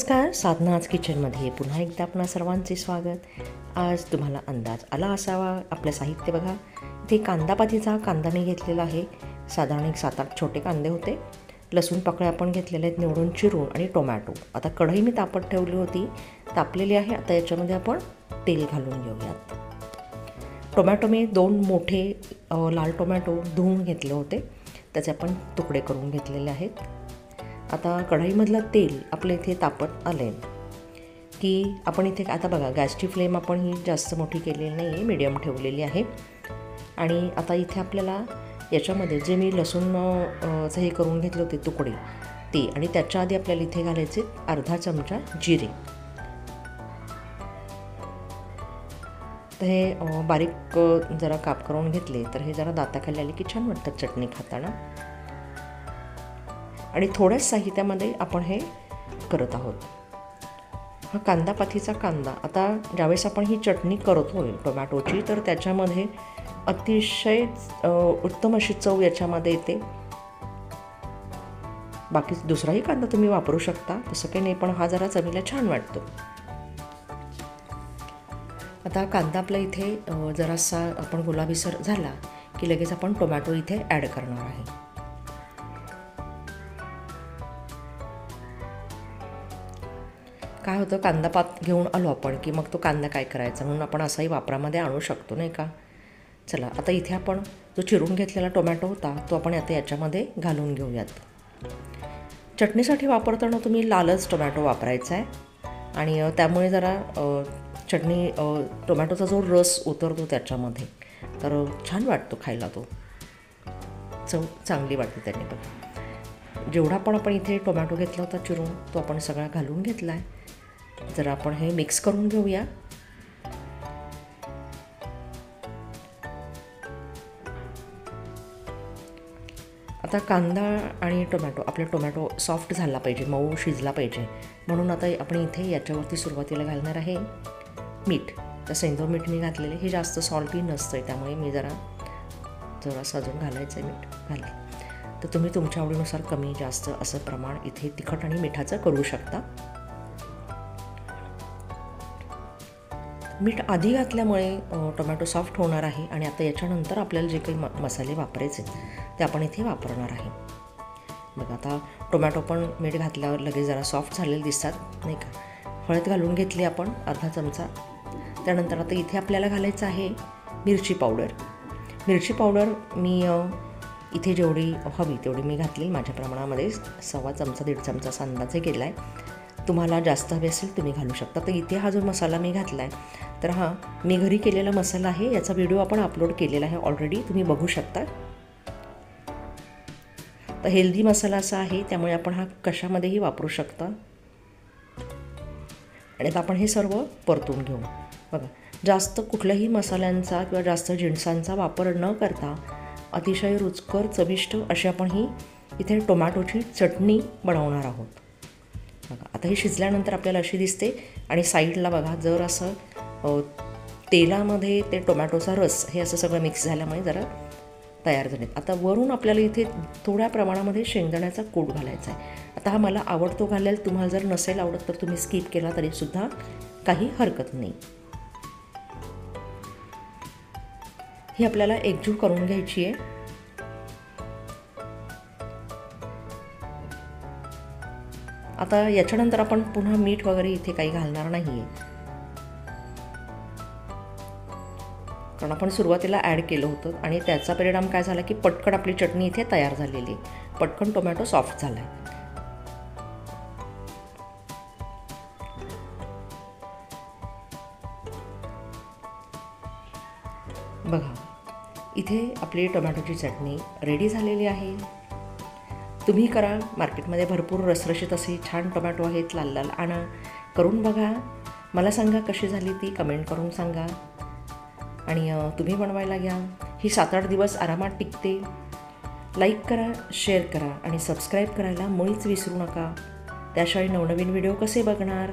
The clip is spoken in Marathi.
नमस्कार, साधनाज किचनमध्ये पुन्हा एकदा आपणा सर्वांचे स्वागत। आज तुम्हाला अंदाज आला असावा। आपलं साहित्य बघा, इथे कांदापातीचा कांदा मी घेतलेला आहे। साधारण एक 7-8 छोटे कांदे होते। लसूण पाकळ्या आपण घेतलेले आहेत निवडून चिरून, आणि टोमॅटो। आता कढई मी तापत ठेवली होती, तापलेली आहे। आता याच्यामध्ये आपण तेल घालून घेऊयात। टोमॅटो मी 2 मोठे लाल टोमॅटो धुवून घेतले होते, त्याचे आपण तुकडे करून घेतलेले आहेत। आता कढईमधलं तेल आपल्या इथे तापत आले की आपण इथे आता बघा, गॅसची फ्लेम आपण ही जास्त मोठी केलेली नाही आहे, मीडियम ठेवलेली आहे। आणि आता इथे आपल्याला याच्यामध्ये जे मी लसूण हे करून घेतले होते तुकडे ते, आणि त्याच्या आधी आपल्याला इथे घालायचे अर्धा चमचा जिरे। तर हे बारीक जरा काप करून घेतले तर हे जरा दाताखाली आले की छान वाटतं चटणी खाताना। आणि थोड्याच साहित्यामध्ये आपण हे करत आहोत। हा कांदापातीचा कांदा, आता ज्यावेळेस आपण ही चटणी करतोय टोमॅटोची, तर त्याच्यामध्ये अतिशय उत्तम अशी चव याच्यामध्ये येते। बाकी दुसराही कांदा तुम्ही वापरू शकता, तसं काही नाही, पण हा जरा चवीला छान वाटतो। आता कांदा आपला इथे जरासा आपण गुलाबीसर झाला की लगेच आपण टोमॅटो इथे ॲड करणार आहे। काय होतं, कांदा पात घेऊन आलो आपण की मग तो कांदा काय करायचा, म्हणून आपण असाही वापरामध्ये आणू शकतो, नाही का। चला, आता इथे आपण जो चिरून घेतलेला टोमॅटो होता तो आपण आता याच्यामध्ये घालून घेऊयात। चटणीसाठी वापरताना तुम्ही लालच टोमॅटो वापरायचा आहे, आणि त्यामुळे जरा चटणी टोमॅटोचा जो रस उतरतो त्याच्यामध्ये, तर छान वाटतो खायला, तो चव चांगली वाटते त्याने। पण जेवढा पण आपण इथे टोमॅटो घेतला होता चिरून, तो आपण सगळा घालून घेतला आहे। जरा आपण हे मिक्स करून घेऊया। आता कांदा आणि टोमॅटो, आपला टोमॅटो सॉफ्ट झाला पाहिजे, मऊ शिजला पाहिजे, म्हणून आता आपण इथे याच्यावरती सुरुवातीला घालणार आहे मीठ। तर सेंधव मीठ मी घातलेले, हे जास्त सॉल्टी नसतं, त्यामुळे मी जरासं अजून घालायचं आहे मीठ घाले। तर तुम्ही तुमच्या आवडीनुसार कमी जास्त असं प्रमाण इथे तिखट आणि मिठाचं करू शकता। मीठ आधी घातल्यामुळे टोमॅटो सॉफ्ट होणार आहे, आणि आता याच्यानंतर आपल्याला जे काही मसाले वापरायचे ते आपण इथे वापरणार आहे। बघा, आता टोमॅटो पण मीठ घातल्यावर लगेच जरा सॉफ्ट झालेले दिसतात, नाही का। हळद घालून घेतली आपण अर्धा चमचा। त्यानंतर आता इथे आपल्याला घालायचं आहे मिरची पावडर। मिरची पावडर मी इथे जेवढी हवी तेवढी मी घातली, माझ्या प्रमाणामध्ये 1.25 चमचा 1.5 चमचा अंदाजे केला आहे। तुम्हाला जास्त हवे असेल तुम्ही घालू शकता। तर इथे हा जो मसाला मी घातला आहे, तर हा मी घरी केलेला मसाला आहे, याचा व्हिडिओ आपण अपलोड केलेला आहे ऑलरेडी, तुम्ही बघू शकता। तर हेल्दी मसाला असा आहे, त्यामुळे आपण हा कशामध्येही वापरू शकता। आणि आता आपण हे सर्व परतून घेऊ। बघा, जास्त कुठल्याही मसाल्यांचा किंवा जास्त जिन्सांचा वापर न करता अतिशय रुचकर चविष्ट अशी आपण ही इथे टोमॅटोची चटणी बनवणार आहोत। बघा, आता हे शिजल्यानंतर आपल्याला अशी दिसते, आणि साईडला बघा जर असं तेलामध्ये ते टोमॅटोचा रस हे असं सगळं मिक्स झाल्यामुळे जरा तयार झाले। आता वरून आपल्याला इथे थोड्या प्रमाणामध्ये शेंगदाण्याचा कूट घालायचा आहे। आता हा मला आवडतो घालेल, तुम्हाला जर नसेल आवडत तर तुम्ही स्किप केला तरीसुद्धा काही हरकत नाही। ही आपल्याला एकजीव करून घ्यायची आहे। आता याच्यानंतर आपण पुन्हा मीठ वगैरे इथे काही घालणार नाही आहे, कारण आपण सुरुवातीला ॲड केलं होतं, आणि त्याचा परिणाम काय झाला की पटकन आपली चटणी इथे तयार झालेली, पटकन टोमॅटो सॉफ्ट झाला आहे। बघा, इथे आपली टोमॅटोची चटणी रेडी झालेली आहे। तुम्ही करा, मार्केटमध्ये भरपूर रसरशीत असे छान टोमॅटो आहेत, लाल लाल, आणा, करून बघा, मला सांगा कशी झाली ती कमेंट करून सांगा, आणि तुम्ही बनवायला घ्या। ही 7-8 दिवस आरामात टिकते। लाईक करा, शेअर करा, आणि सबस्क्राईब करायला मुळीच विसरू नका, त्याशिवाय नवनवीन व्हिडिओ कसे बघणार।